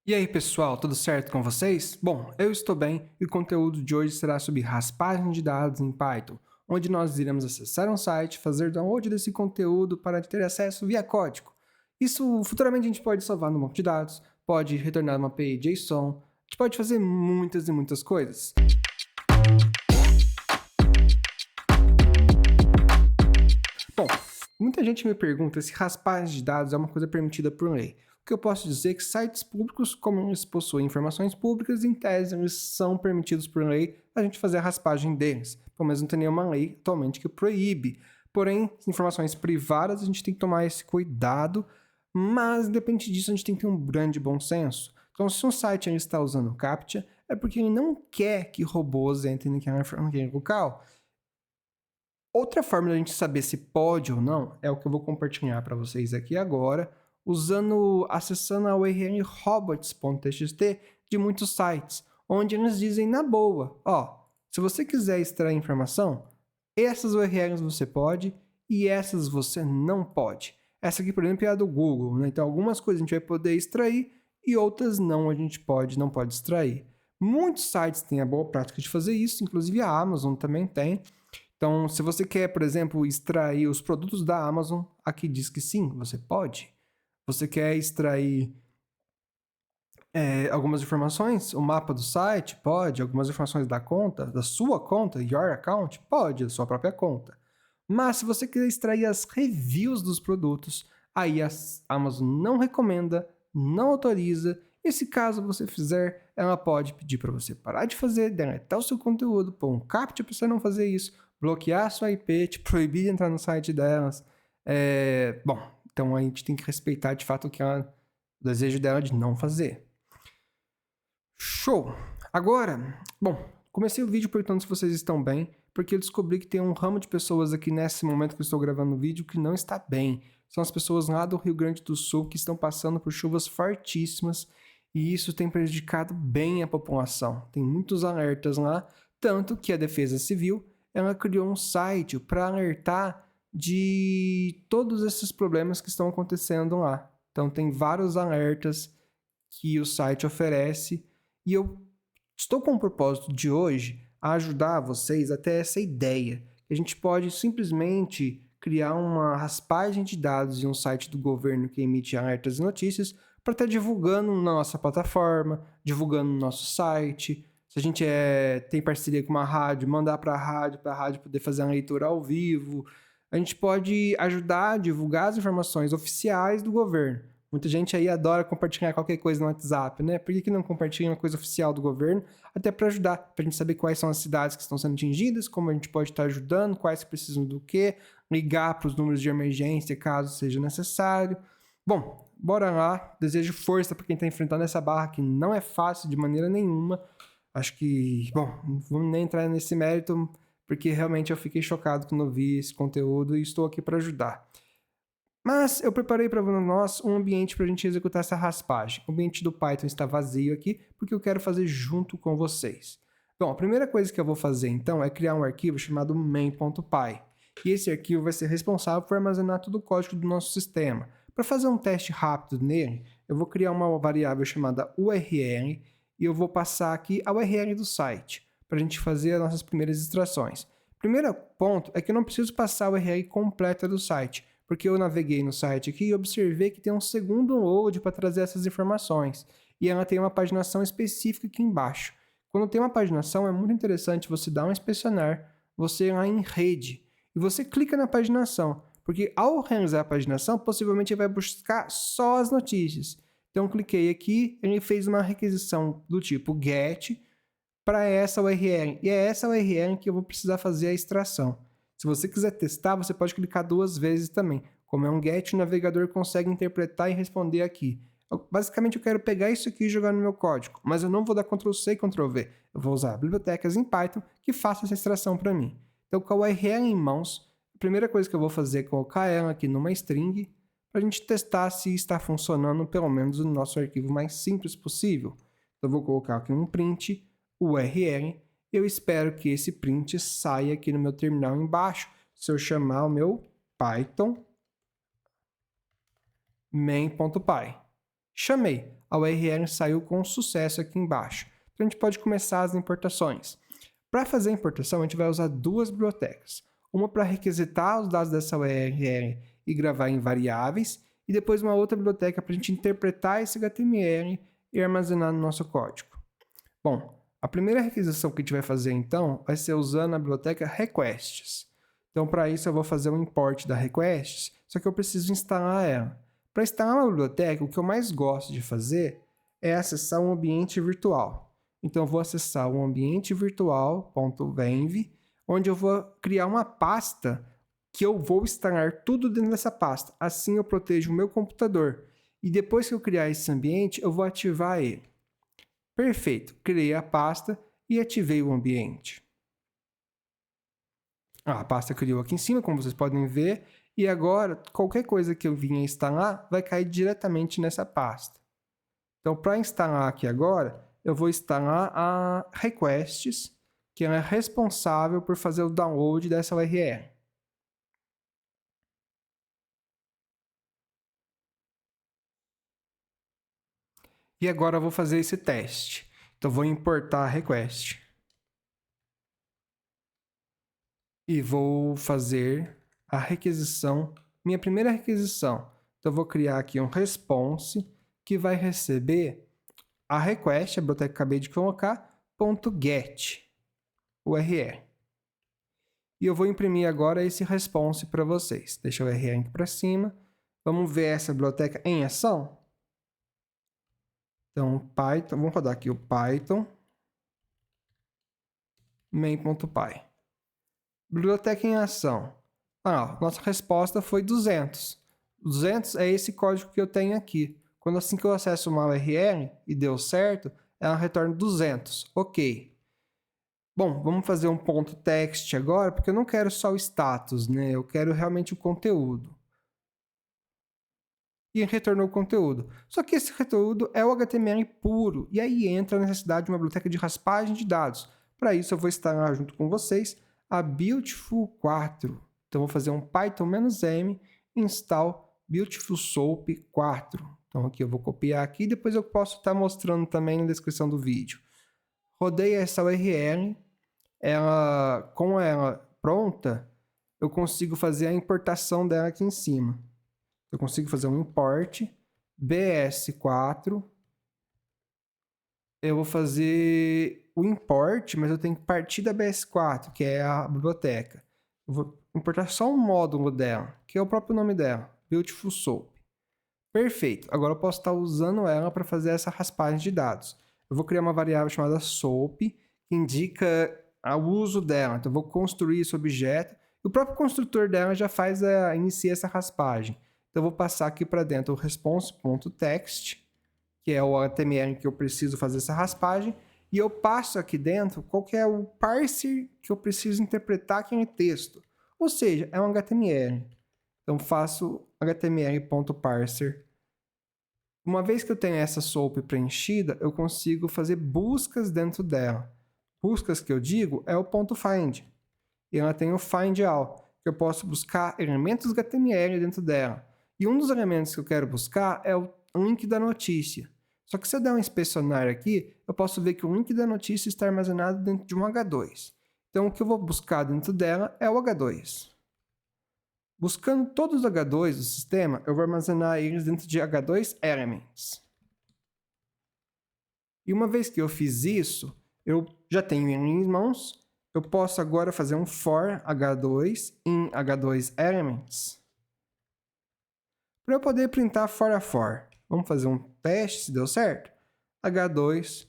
E aí pessoal, tudo certo com vocês? Bom, eu estou bem e o conteúdo de hoje será sobre raspagem de dados em Python, onde nós iremos acessar um site, fazer download desse conteúdo para ter acesso via código. Isso futuramente a gente pode salvar no banco de dados, pode retornar uma API JSON, a gente pode fazer muitas e muitas coisas. Bom, muita gente me pergunta se raspagem de dados é uma coisa permitida por lei. O que eu posso dizer é que sites públicos, como eles possuem informações públicas, em tese eles são permitidos por lei a gente fazer a raspagem deles. Pelo menos não tem nenhuma lei atualmente que proíbe. Porém, informações privadas a gente tem que tomar esse cuidado, mas independente disso a gente tem que ter um grande bom senso. Então, se um site está usando o CAPTCHA, é porque ele não quer que robôs entrem naquele local. Outra forma de a gente saber se pode ou não é o que eu vou compartilhar para vocês aqui agora, acessando a URL robots.txt de muitos sites, onde eles dizem na boa, ó, se você quiser extrair informação, essas URLs você pode e essas você não pode. Essa aqui, por exemplo, é a do Google, né? Então algumas coisas a gente vai poder extrair e outras não, a gente não pode extrair. Muitos sites têm a boa prática de fazer isso, inclusive a Amazon também tem. Então, se você quer, por exemplo, extrair os produtos da Amazon, aqui diz que sim, você pode. Você quer extrair algumas informações, o mapa do site, pode. Algumas informações da conta, da sua conta, your account, pode, da sua própria conta. Mas se você quiser extrair as reviews dos produtos, aí a Amazon não recomenda, não autoriza. E se caso você fizer, ela pode pedir para você parar de fazer, deletar o seu conteúdo, pôr um captcha para você não fazer isso, bloquear a sua IP, te proibir de entrar no site delas. Bom, então a gente tem que respeitar de fato o desejo dela de não fazer. Show! Agora, bom, comecei o vídeo perguntando se vocês estão bem, porque eu descobri que tem um ramo de pessoas aqui nesse momento que eu estou gravando o vídeo que não está bem. São as pessoas lá do Rio Grande do Sul que estão passando por chuvas fortíssimas e isso tem prejudicado bem a população. Tem muitos alertas lá, tanto que a Defesa Civil ela criou um site para alertar de todos esses problemas que estão acontecendo lá. Então tem vários alertas que o site oferece e eu estou com o propósito de hoje ajudar vocês até essa ideia. A gente pode simplesmente criar uma raspagem de dados em um site do governo que emite alertas e notícias para estar divulgando na nossa plataforma, divulgando no nosso site. Se a gente tem parceria com uma rádio, mandar para a rádio poder fazer uma leitura ao vivo. A gente pode ajudar a divulgar as informações oficiais do governo. Muita gente aí adora compartilhar qualquer coisa no WhatsApp, né? Por que não compartilha uma coisa oficial do governo? Até para ajudar, para a gente saber quais são as cidades que estão sendo atingidas, como a gente pode estar ajudando, quais que precisam do quê, ligar para os números de emergência caso seja necessário. Bom, bora lá. Desejo força para quem está enfrentando essa barra que não é fácil de maneira nenhuma. Acho que, bom, não vamos nem entrar nesse mérito, porque realmente eu fiquei chocado quando eu vi esse conteúdo e estou aqui para ajudar. Mas eu preparei para nós um ambiente para a gente executar essa raspagem. O ambiente do Python está vazio aqui, porque eu quero fazer junto com vocês. Bom, a primeira coisa que eu vou fazer então é criar um arquivo chamado main.py. E esse arquivo vai ser responsável por armazenar todo o código do nosso sistema. Para fazer um teste rápido nele, eu vou criar uma variável chamada URL e eu vou passar aqui a URL do site, para a gente fazer as nossas primeiras extrações. Primeiro ponto é que eu não preciso passar a URL completa do site, porque eu naveguei no site aqui e observei que tem um segundo load para trazer essas informações. E ela tem uma paginação específica aqui embaixo. Quando tem uma paginação, é muito interessante você dar um inspecionar, você ir lá em rede, e você clica na paginação, porque ao realizar a paginação, possivelmente ele vai buscar só as notícias. Então, cliquei aqui, ele fez uma requisição do tipo GET para essa URL, e é essa URL que eu vou precisar fazer a extração. Se você quiser testar, você pode clicar 2 vezes também. Como é um GET, o navegador consegue interpretar e responder aqui. Basicamente, eu quero pegar isso aqui e jogar no meu código, mas eu não vou dar Ctrl+C e Ctrl+V. Eu vou usar bibliotecas em Python que façam essa extração para mim. Então, com a URL em mãos, a primeira coisa que eu vou fazer é colocar ela aqui numa string para a gente testar se está funcionando, pelo menos no nosso arquivo mais simples possível. Então, eu vou colocar aqui um print URL. Eu espero que esse print saia aqui no meu terminal embaixo. Se eu chamar o meu Python main.py. Chamei. A URL saiu com sucesso aqui embaixo. Então a gente pode começar as importações. Para fazer a importação, a gente vai usar duas bibliotecas. Uma para requisitar os dados dessa URL e gravar em variáveis, e depois uma outra biblioteca para a gente interpretar esse HTML e armazenar no nosso código. Bom, a primeira requisição que a gente vai fazer então vai ser usando a biblioteca requests. Então, para isso, eu vou fazer um import da requests, só que eu preciso instalar ela. Para instalar uma biblioteca, o que eu mais gosto de fazer é acessar um ambiente virtual. Então, eu vou acessar o ambiente virtual.venv, onde eu vou criar uma pasta que eu vou instalar tudo dentro dessa pasta. Assim, eu protejo o meu computador. E depois que eu criar esse ambiente, eu vou ativar ele. Perfeito, criei a pasta e ativei o ambiente. A pasta criou aqui em cima, como vocês podem ver, e agora qualquer coisa que eu vinha instalar vai cair diretamente nessa pasta. Então, para instalar aqui agora, eu vou instalar a requests, que ela é responsável por fazer o download dessa URL. E agora eu vou fazer esse teste. Então, vou importar a request. E vou fazer a requisição, minha primeira requisição. Então, eu vou criar aqui um response que vai receber a request, a biblioteca que acabei de colocar, .get URL. E eu vou imprimir agora esse response para vocês. Deixa o URL aqui para cima. Vamos ver essa biblioteca em ação? Então, Python, vamos rodar aqui o Python main.py. Biblioteca em ação. Nossa resposta foi 200. 200 é esse código que eu tenho aqui. Quando assim que eu acesso uma URL e deu certo, ela retorna 200. Ok. Bom, vamos fazer um ponto text agora, porque eu não quero só o status, né? Eu quero realmente o conteúdo. E retornou o conteúdo. Só que esse conteúdo é o HTML puro. E aí entra a necessidade de uma biblioteca de raspagem de dados. Para isso, eu vou instalar junto com vocês a Beautiful 4. Então, vou fazer um Python-m install Beautiful Soap 4. Então, aqui eu vou copiar aqui e depois eu posso estar mostrando também na descrição do vídeo. Rodei essa URL. Com ela pronta, eu consigo fazer a importação dela aqui em cima. Eu consigo fazer um import bs4. Eu vou fazer o import, mas eu tenho que partir da bs4, que é a biblioteca. Eu vou importar só um módulo dela, que é o próprio nome dela, Beautiful Soap. Perfeito. Agora eu posso estar usando ela para fazer essa raspagem de dados. Eu vou criar uma variável chamada soap, que indica o uso dela. Então eu vou construir esse objeto. E o próprio construtor dela já inicia essa raspagem. Então eu vou passar aqui para dentro o response.text, que é o HTML que eu preciso fazer essa raspagem, e eu passo aqui dentro qual que é o parser que eu preciso interpretar aquele texto. Ou seja, é um HTML. Então faço html.parser. Uma vez que eu tenho essa soap preenchida, eu consigo fazer buscas dentro dela. Buscas que eu digo é o .find. E ela tem o find all, que eu posso buscar elementos HTML dentro dela. E um dos elementos que eu quero buscar é o link da notícia. Só que se eu der um inspecionar aqui, eu posso ver que o link da notícia está armazenado dentro de um H2. Então, o que eu vou buscar dentro dela é o H2. Buscando todos os H2 do sistema, eu vou armazenar eles dentro de H2 Elements. E uma vez que eu fiz isso, eu já tenho ele em mãos. Eu posso agora fazer um for H2 em H2 Elements para eu poder printar for. Vamos fazer um teste se deu certo. H2,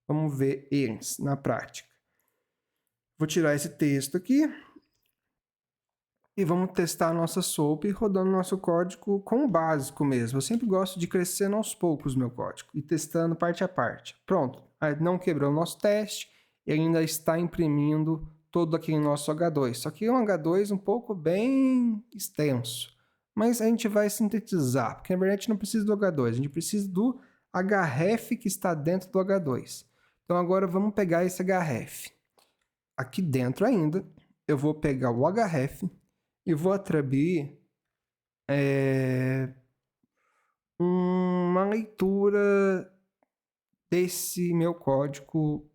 vamos ver eles na prática. Vou tirar esse texto aqui e vamos testar a nossa soap rodando nosso código com o básico mesmo. Eu sempre gosto de crescendo aos poucos o meu código e testando parte a parte. Pronto, não quebrou o nosso teste e ainda está imprimindo todo aquele nosso H2. Só que é um H2 um pouco bem extenso. Mas a gente vai sintetizar, porque na verdade a gente não precisa do H2, a gente precisa do href que está dentro do H2. Então agora vamos pegar esse href. Aqui dentro ainda, eu vou pegar o href e vou atribuir uma leitura desse meu código.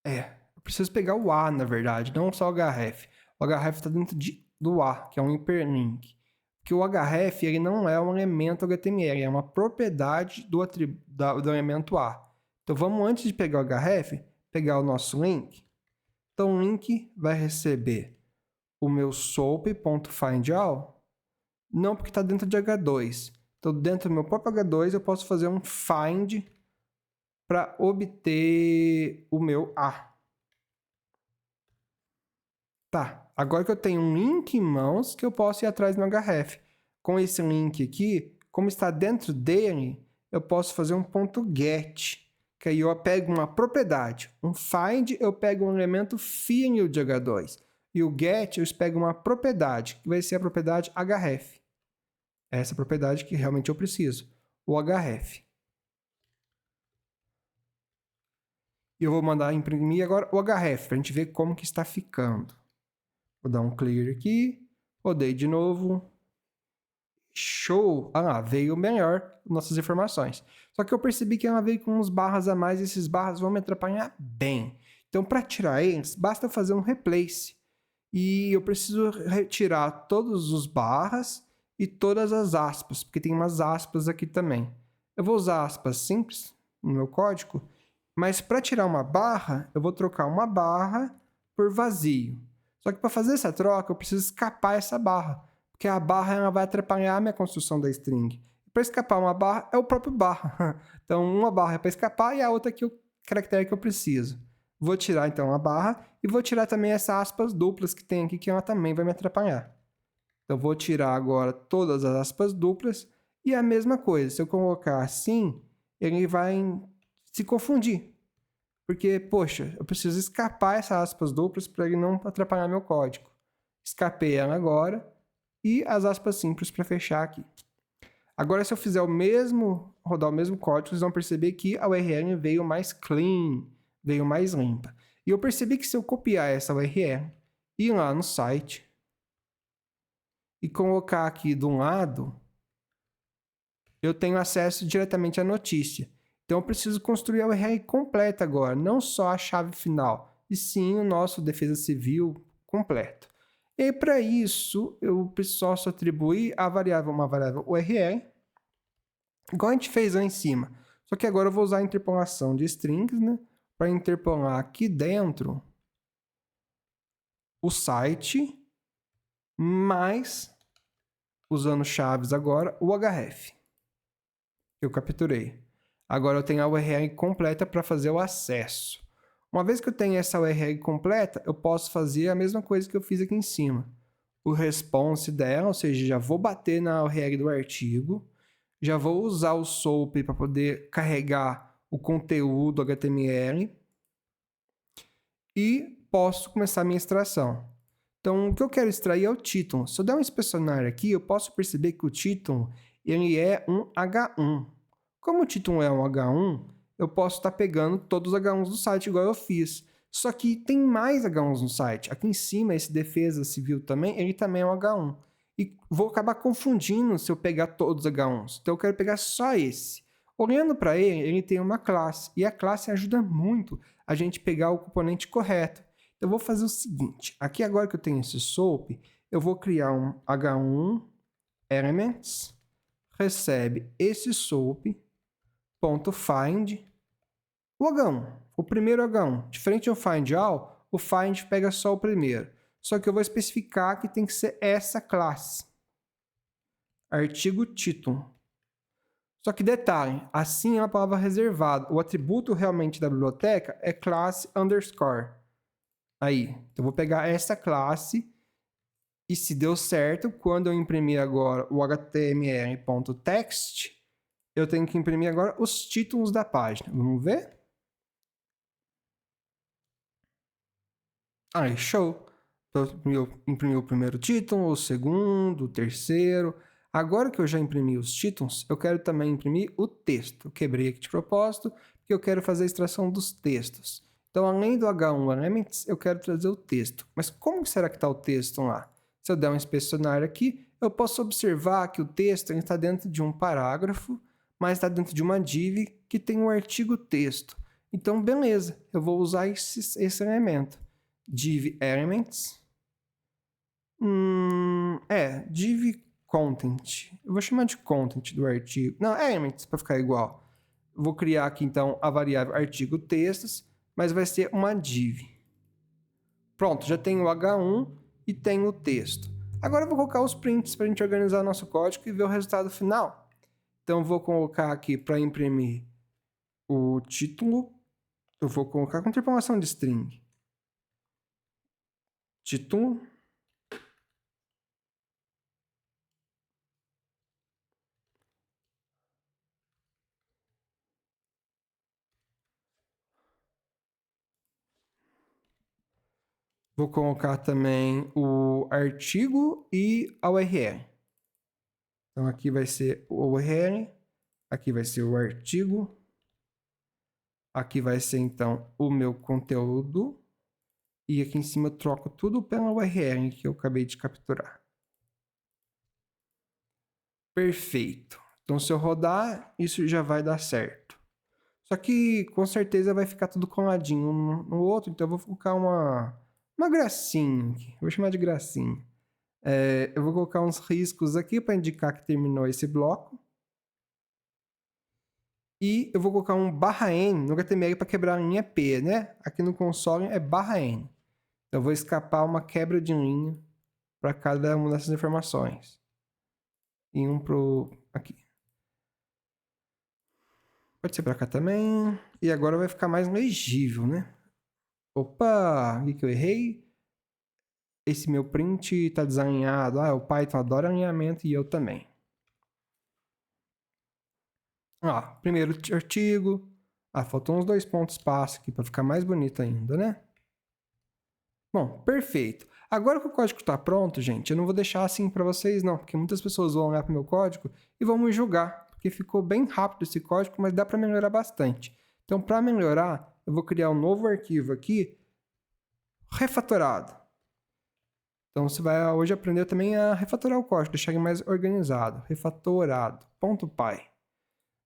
Eu preciso pegar o A, na verdade, não só o href. O href está dentro do A, que é um hyperlink. Porque o href ele não é um elemento HTML, é uma propriedade do elemento A. Então vamos, antes de pegar o href, pegar o nosso link. Então o link vai receber o meu soap.findAll, não porque está dentro de H2. Então dentro do meu próprio H2 eu posso fazer um find para obter o meu A. Tá, agora que eu tenho um link em mãos, que eu posso ir atrás do meu href. Com esse link aqui, como está dentro dele, eu posso fazer um ponto get, que aí eu pego uma propriedade. Um find, eu pego um elemento fill de H2. E o get, eu pego uma propriedade, que vai ser a propriedade href. Essa propriedade que realmente eu preciso, o href. E eu vou mandar imprimir agora o href, para a gente ver como que está ficando. Vou dar um clear aqui, rodei de novo. Show! Ah lá, veio melhor nossas informações. Só que eu percebi que ela veio com uns barras a mais e esses barras vão me atrapalhar bem. Então, para tirar eles, basta fazer um replace. E eu preciso retirar todos os barras e todas as aspas, porque tem umas aspas aqui também. Eu vou usar aspas simples no meu código, mas para tirar uma barra, eu vou trocar uma barra por vazio. Só que para fazer essa troca, eu preciso escapar essa barra, porque a barra ela vai atrapalhar a minha construção da string. Para escapar uma barra, é o próprio barra. Então, uma barra é para escapar e a outra aqui é o caractere que eu preciso. Vou tirar, então, a barra e vou tirar também essas aspas duplas que tem aqui, que ela também vai me atrapalhar. Então, vou tirar agora todas as aspas duplas e a mesma coisa. Se eu colocar assim, ele vai se confundir. Porque, poxa, eu preciso escapar essas aspas duplas para ele não atrapalhar meu código. Escapei ela agora e as aspas simples para fechar aqui. Agora, se eu fizer rodar o mesmo código, vocês vão perceber que a URL veio mais clean, veio mais limpa. E eu percebi que se eu copiar essa URL, ir lá no site e colocar aqui de um lado, eu tenho acesso diretamente à notícia. Então, eu preciso construir a URL completa agora, não só a chave final, e sim o nosso defesa civil completo. E para isso, eu posso atribuir uma variável URL, igual a gente fez lá em cima. Só que agora eu vou usar a interpolação de strings, né, para interpolar aqui dentro o site, mais, usando chaves agora, o href, que eu capturei. Agora eu tenho a URL completa para fazer o acesso. Uma vez que eu tenho essa URL completa, eu posso fazer a mesma coisa que eu fiz aqui em cima. O response dela, ou seja, já vou bater na URL do artigo, já vou usar o SOAP para poder carregar o conteúdo HTML e posso começar a minha extração. Então, o que eu quero extrair é o título. Se eu der um inspecionar aqui, eu posso perceber que o título ele é um H1. Como o título é um H1, eu posso estar pegando todos os H1s do site, igual eu fiz. Só que tem mais H1s no site. Aqui em cima, esse defesa civil também, ele também é um H1. E vou acabar confundindo se eu pegar todos os H1s. Então, eu quero pegar só esse. Olhando para ele, ele tem uma classe. E a classe ajuda muito a gente pegar o componente correto. Então, eu vou fazer o seguinte. Aqui, agora que eu tenho esse SOAP, eu vou criar um H1 elements, recebe esse SOAP, ponto find, o H1, o primeiro H1. Diferente do find all, o find pega só o primeiro. Só que eu vou especificar que tem que ser essa classe. Artigo título. Só que detalhe, assim é uma palavra reservada. O atributo realmente da biblioteca é classe underscore. Aí, então eu vou pegar essa classe e se deu certo, quando eu imprimir agora o html.text, eu tenho que imprimir agora os títulos da página. Vamos ver? Aí, show! Eu imprimi o primeiro título, o segundo, o terceiro. Agora que eu já imprimi os títulos, eu quero também imprimir o texto. Eu quebrei aqui de propósito, porque eu quero fazer a extração dos textos. Então, além do H1 Elements, eu quero trazer o texto. Mas como será que está o texto lá? Se eu der um inspecionar aqui, eu posso observar que o texto está dentro de um parágrafo, mas está dentro de uma div que tem um artigo texto. Então, beleza, eu vou usar esse elemento. Div elements. Div content. Eu vou chamar de content do artigo. Não, elements, para ficar igual. Vou criar aqui, então, a variável artigo textos, mas vai ser uma div. Pronto, já tenho o H1 e tenho o texto. Agora eu vou colocar os prints para a gente organizar o nosso código e ver o resultado final. Então, eu vou colocar aqui para imprimir o título. Eu vou colocar com tripulação de string. Título. Vou colocar também o artigo e a URL. Então, aqui vai ser o URL, aqui vai ser o artigo, aqui vai ser, então, o meu conteúdo, e aqui em cima eu troco tudo pela URL que eu acabei de capturar. Perfeito. Então, se eu rodar, isso já vai dar certo. Só que, com certeza, vai ficar tudo coladinho um no outro, então eu vou colocar uma gracinha aqui. Vou chamar de gracinha. Eu vou colocar uns riscos aqui para indicar que terminou esse bloco. E eu vou colocar um /n no HTML para quebrar a linha P, né? Aqui no console é /n. Então eu vou escapar uma quebra de linha para cada uma dessas informações. E um pro aqui. Pode ser para cá também. E agora vai ficar mais legível, né? Opa, o que eu errei? Esse meu print está desalinhado. O Python adora alinhamento e eu também. Primeiro artigo. Faltam uns 2 pontos espaço aqui para ficar mais bonito ainda, né? Bom, perfeito. Agora que o código está pronto, gente, eu não vou deixar assim para vocês não, porque muitas pessoas vão olhar para o meu código e vão me julgar, porque ficou bem rápido esse código, mas dá para melhorar bastante. Então, para melhorar, eu vou criar um novo arquivo aqui, refatorado. Então, você vai hoje aprender também a refatorar o código, deixar ele mais organizado. Refatorado.py.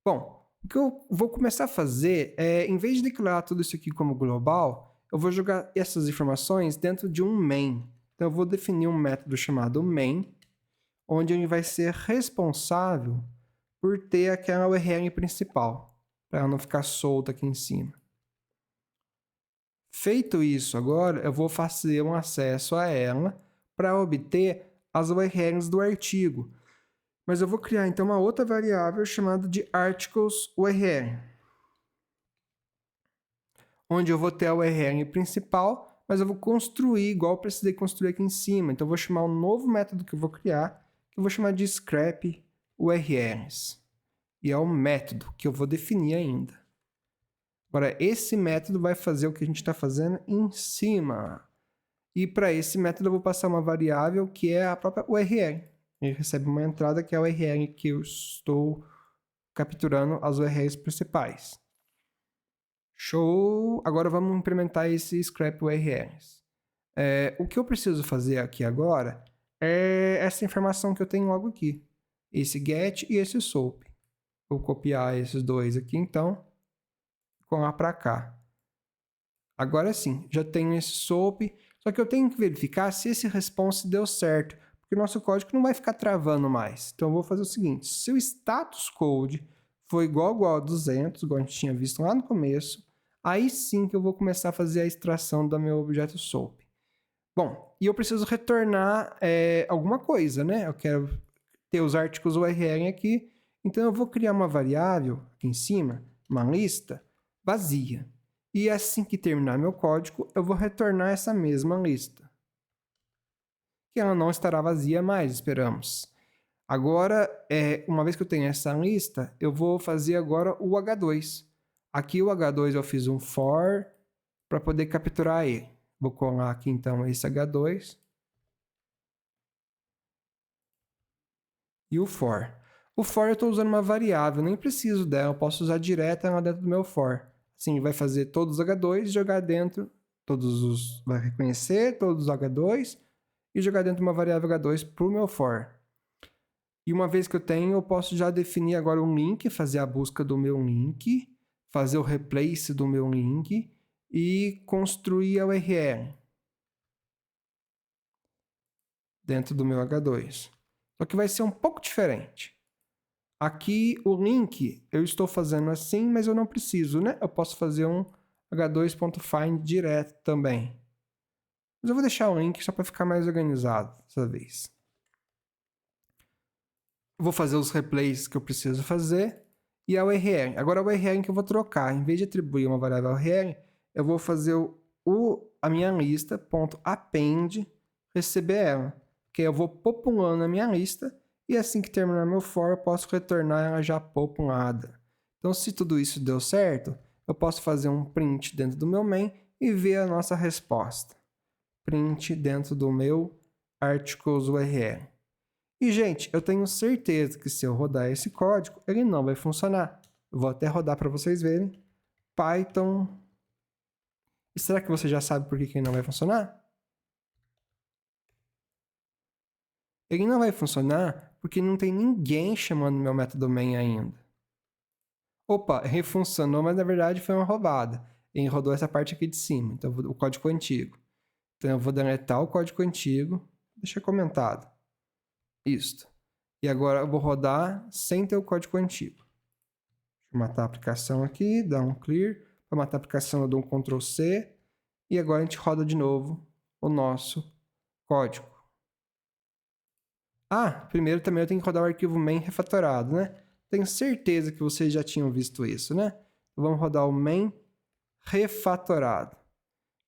Bom, o que eu vou começar a fazer é, em vez de declarar tudo isso aqui como global, eu vou jogar essas informações dentro de um main. Então, eu vou definir um método chamado main, onde ele vai ser responsável por ter aquela URL principal, para ela não ficar solta aqui em cima. Feito isso agora, eu vou fazer um acesso a ela para obter as URLs do artigo. Mas eu vou criar, então, uma outra variável chamada de articles_url, onde eu vou ter a URL principal, mas eu vou construir igual eu precisei construir aqui em cima. Então, eu vou chamar um novo método que eu vou criar, que eu vou chamar de scrap_urls. E é o método que eu vou definir ainda. Agora, esse método vai fazer o que a gente está fazendo em cima. E para esse método eu vou passar uma variável que é a própria URL. Ele recebe uma entrada que é a URL que eu estou capturando as URLs principais. Show! Agora vamos implementar esse scrap URLs. O que eu preciso fazer aqui agora é essa informação que eu tenho logo aqui. Esse get e esse soap. Vou copiar esses dois aqui então. Colar para cá. Agora sim, já tenho esse soap. Só que eu tenho que verificar se esse response deu certo. Porque o nosso código não vai ficar travando mais. Então eu vou fazer o seguinte. Se o status code for igual a 200, igual a gente tinha visto lá no começo, aí sim que eu vou começar a fazer a extração do meu objeto soap. Bom, e eu preciso retornar alguma coisa, né? Eu quero ter os artigos URL aqui. Então eu vou criar uma variável aqui em cima, uma lista vazia. E assim que terminar meu código, eu vou retornar essa mesma lista. Que ela não estará vazia mais, esperamos. Agora, uma vez que eu tenho essa lista, eu vou fazer agora o H2. Aqui o H2 eu fiz um for para poder capturar ele. Vou colar aqui então esse H2. E o for. O for eu estou usando uma variável, nem preciso dela, eu posso usar direto lá dentro do meu for. Assim, vai fazer todos os H2 e jogar dentro, vai reconhecer todos os H2 e jogar dentro de uma variável H2 para o meu for. E uma vez que eu tenho, eu posso já definir agora um link, fazer a busca do meu link, fazer o replace do meu link e construir a URL dentro do meu H2. Só que vai ser um pouco diferente. Aqui o link eu estou fazendo assim, mas eu não preciso, né? Eu posso fazer um h2.find direto também. Mas eu vou deixar o link só para ficar mais organizado dessa vez. Eu vou fazer os replays que eu preciso fazer e a URL. Agora a URL que eu vou trocar. Em vez de atribuir uma variável URL, eu vou fazer a minha lista .append receber ela. Que eu vou populando a minha lista e assim que terminar meu for, eu posso retornar ela já populada. Então, se tudo isso deu certo, eu posso fazer um print dentro do meu main e ver a nossa resposta. Print dentro do meu articles URL. E, gente, eu tenho certeza que se eu rodar esse código, ele não vai funcionar. Eu vou até rodar para vocês verem. Python. E será que você já sabe por que ele não vai funcionar? Ele não vai funcionar porque não tem ninguém chamando meu método main ainda. Opa, ele funcionou, mas na verdade foi uma roubada. Ele rodou essa parte aqui de cima, então o código antigo. Então eu vou deletar o código antigo, deixa comentado. Isto. E agora eu vou rodar sem ter o código antigo. Deixa eu matar a aplicação aqui, dar um clear. Para matar a aplicação eu dou um Ctrl C. E agora a gente roda de novo o nosso código. Ah, primeiro também eu tenho que rodar o arquivo main refatorado, né? Tenho certeza que vocês já tinham visto isso, né? Vamos rodar o main refatorado.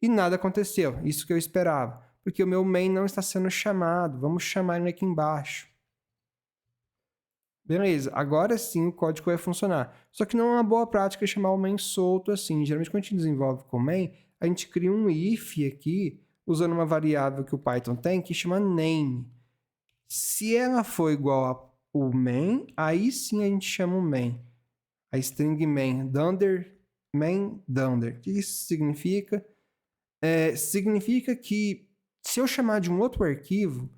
E nada aconteceu, isso que eu esperava. Porque o meu main não está sendo chamado. Vamos chamar ele aqui embaixo. Beleza, agora sim o código vai funcionar. Só que não é uma boa prática chamar o main solto assim. Geralmente quando a gente desenvolve com o main, a gente cria um if aqui, usando uma variável que o Python tem, que chama name. Se ela for igual ao main, aí sim a gente chama o main. A string main, dunder, main, dunder. O que isso significa? Significa que se eu chamar de um outro arquivo,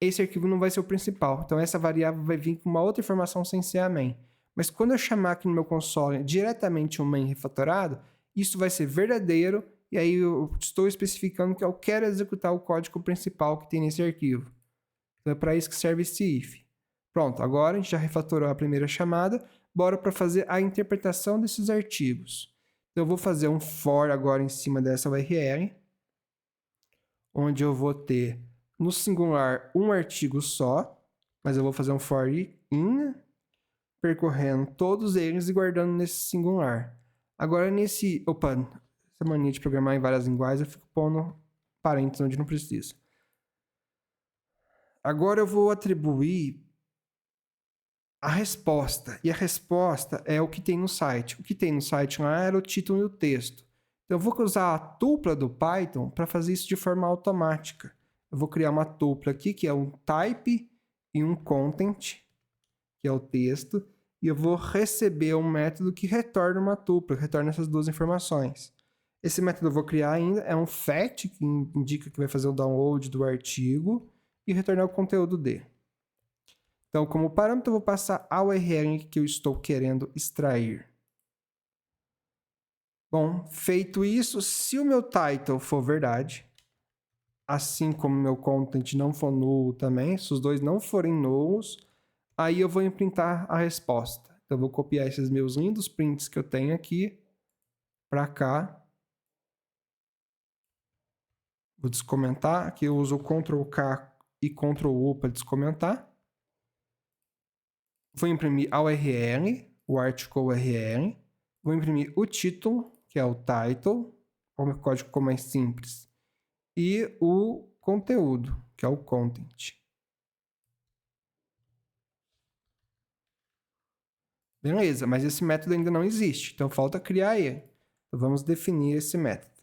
esse arquivo não vai ser o principal. Então essa variável vai vir com uma outra informação sem ser a main. Mas quando eu chamar aqui no meu console diretamente um main refatorado, isso vai ser verdadeiro e aí eu estou especificando que eu quero executar o código principal que tem nesse arquivo. Então é para isso que serve esse if. Pronto, agora a gente já refatorou a primeira chamada, bora para fazer a interpretação desses artigos. Então eu vou fazer um for agora em cima dessa URL, onde eu vou ter no singular um artigo só, mas eu vou fazer um for in, percorrendo todos eles e guardando nesse singular. Agora essa mania de programar em várias linguagens, eu fico pondo parênteses onde não precisa. Agora eu vou atribuir a resposta. E a resposta é o que tem no site. O que tem no site lá era o título e o texto. Então eu vou usar a tupla do Python para fazer isso de forma automática. Eu vou criar uma tupla aqui, que é um type e um content, que é o texto. E eu vou receber um método que retorna uma tupla, que retorna essas duas informações. Esse método eu vou criar ainda, é um fetch, que indica que vai fazer o download do artigo e retornar o conteúdo dele. Então, como parâmetro, eu vou passar a URL que eu estou querendo extrair. Bom, feito isso, se o meu title for verdade, assim como o meu content não for null também, se os dois não forem nulls, aí eu vou imprintar a resposta. Então, eu vou copiar esses meus lindos prints que eu tenho aqui para cá. Vou descomentar. Aqui eu uso o Ctrl+K e Ctrl+U para descomentar. Vou imprimir a URL, o article URL. Vou imprimir o título, que é o title, o código ficou mais simples. E o conteúdo, que é o content. Beleza, mas esse método ainda não existe, então falta criar ele. Então vamos definir esse método.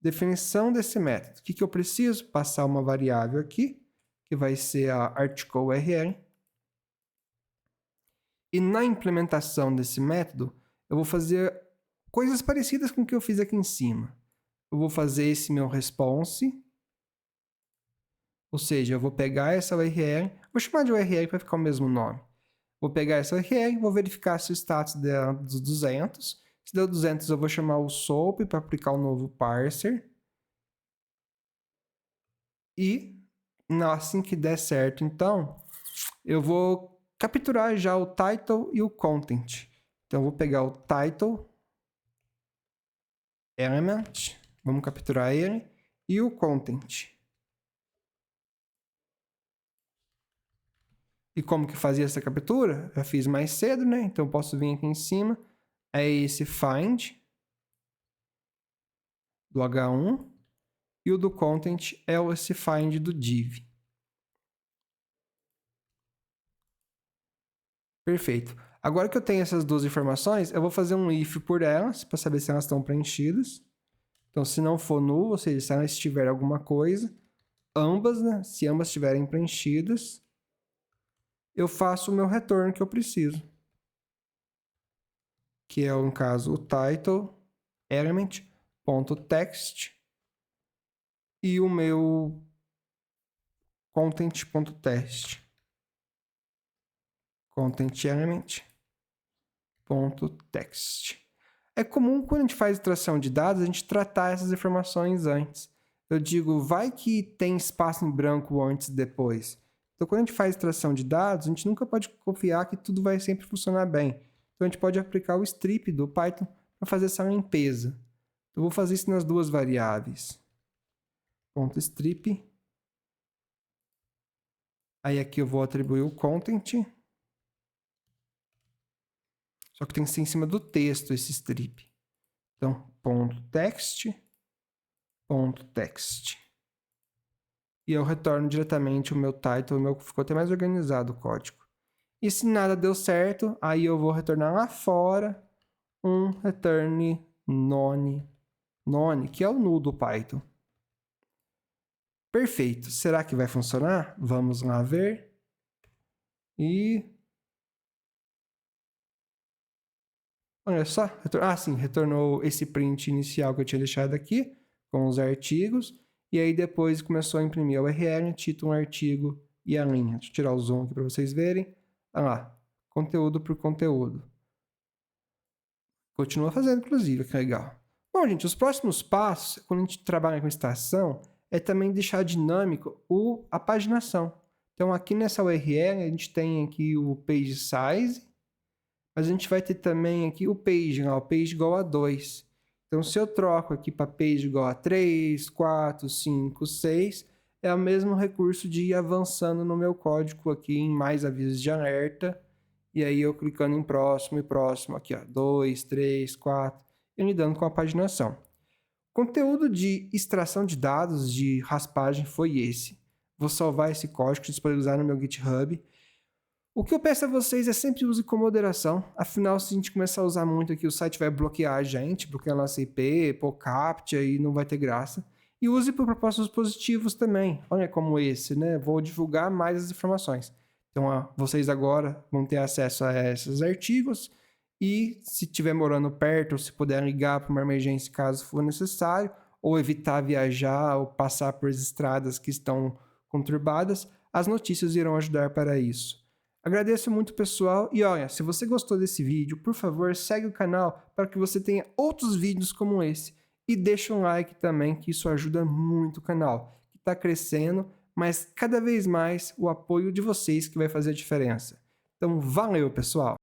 Definição desse método. O que eu preciso? Passar uma variável aqui, que vai ser a article URL. E na implementação desse método, eu vou fazer coisas parecidas com o que eu fiz aqui em cima. Eu vou fazer esse meu response, Ou seja, eu vou pegar essa URL, vou chamar de URL para ficar o mesmo nome. Vou pegar essa URL, vou verificar se o status dela é dos 200. Se deu 200, eu vou chamar o SOAP para aplicar o novo parser. E assim que der certo, então, eu vou capturar já o title e o content. Então, eu vou pegar o title element, vamos capturar ele, e o content. E como que fazia essa captura? Já fiz mais cedo, né? Então, eu posso vir aqui em cima, é esse find do H1, e o do content é esse find do div. Perfeito. Agora que eu tenho essas duas informações, eu vou fazer um if por elas, para saber se elas estão preenchidas. Então, se não for null, ou seja, se elas tiver alguma coisa, ambas, né? Se ambas estiverem preenchidas, eu faço o meu retorno que eu preciso. Que é, no caso, o title element.text e o meu content.text. Content element.text. É comum quando a gente faz extração de dados, a gente tratar essas informações antes. Eu digo, vai que tem espaço em branco antes e depois. Então, quando a gente faz extração de dados, a gente nunca pode confiar que tudo vai sempre funcionar bem. Então, a gente pode aplicar o strip do Python para fazer essa limpeza. Eu vou fazer isso nas duas variáveis. .strip. Aí aqui eu vou atribuir o content. Só que tem que ser em cima do texto esse strip. Então, .text. E eu retorno diretamente o meu title, ficou até mais organizado o código. E se nada deu certo, aí eu vou retornar lá fora um return none, que é o null do Python. Perfeito. Será que vai funcionar? Vamos lá ver. Olha só. Sim, retornou esse print inicial que eu tinha deixado aqui, com os artigos. E aí depois começou a imprimir a URL, título, artigo e a linha. Deixa eu tirar o zoom aqui para vocês verem. Olha lá. Conteúdo por conteúdo. Continua fazendo, inclusive, que legal. Bom, gente, os próximos passos, quando a gente trabalha com estação, é também deixar dinâmico a paginação. Então, aqui nessa URL, a gente tem aqui o page size, mas a gente vai ter também aqui o page igual a 2. Então, se eu troco aqui para page igual a 3, 4, 5, 6, é o mesmo recurso de ir avançando no meu código aqui em mais avisos de alerta. E aí eu clicando em próximo e próximo, aqui ó, 2, 3, 4, e lidando com a paginação. Conteúdo de extração de dados de raspagem foi esse. Vou salvar esse código e disponibilizar no meu GitHub. O que eu peço a vocês é sempre use com moderação. Afinal, se a gente começar a usar muito aqui, o site vai bloquear a gente, bloquear a nossa IP, pôr CAPTCHA e não vai ter graça. E use por propósitos positivos também. Olha como esse, né? Vou divulgar mais as informações. Então, vocês agora vão ter acesso a esses artigos e se estiver morando perto, ou se puder ligar para uma emergência caso for necessário, ou evitar viajar ou passar por estradas que estão conturbadas, as notícias irão ajudar para isso. Agradeço muito, pessoal. E olha, se você gostou desse vídeo, por favor, segue o canal para que você tenha outros vídeos como esse. E deixa um like também, que isso ajuda muito o canal, que está crescendo, mas cada vez mais o apoio de vocês que vai fazer a diferença. Então, valeu, pessoal!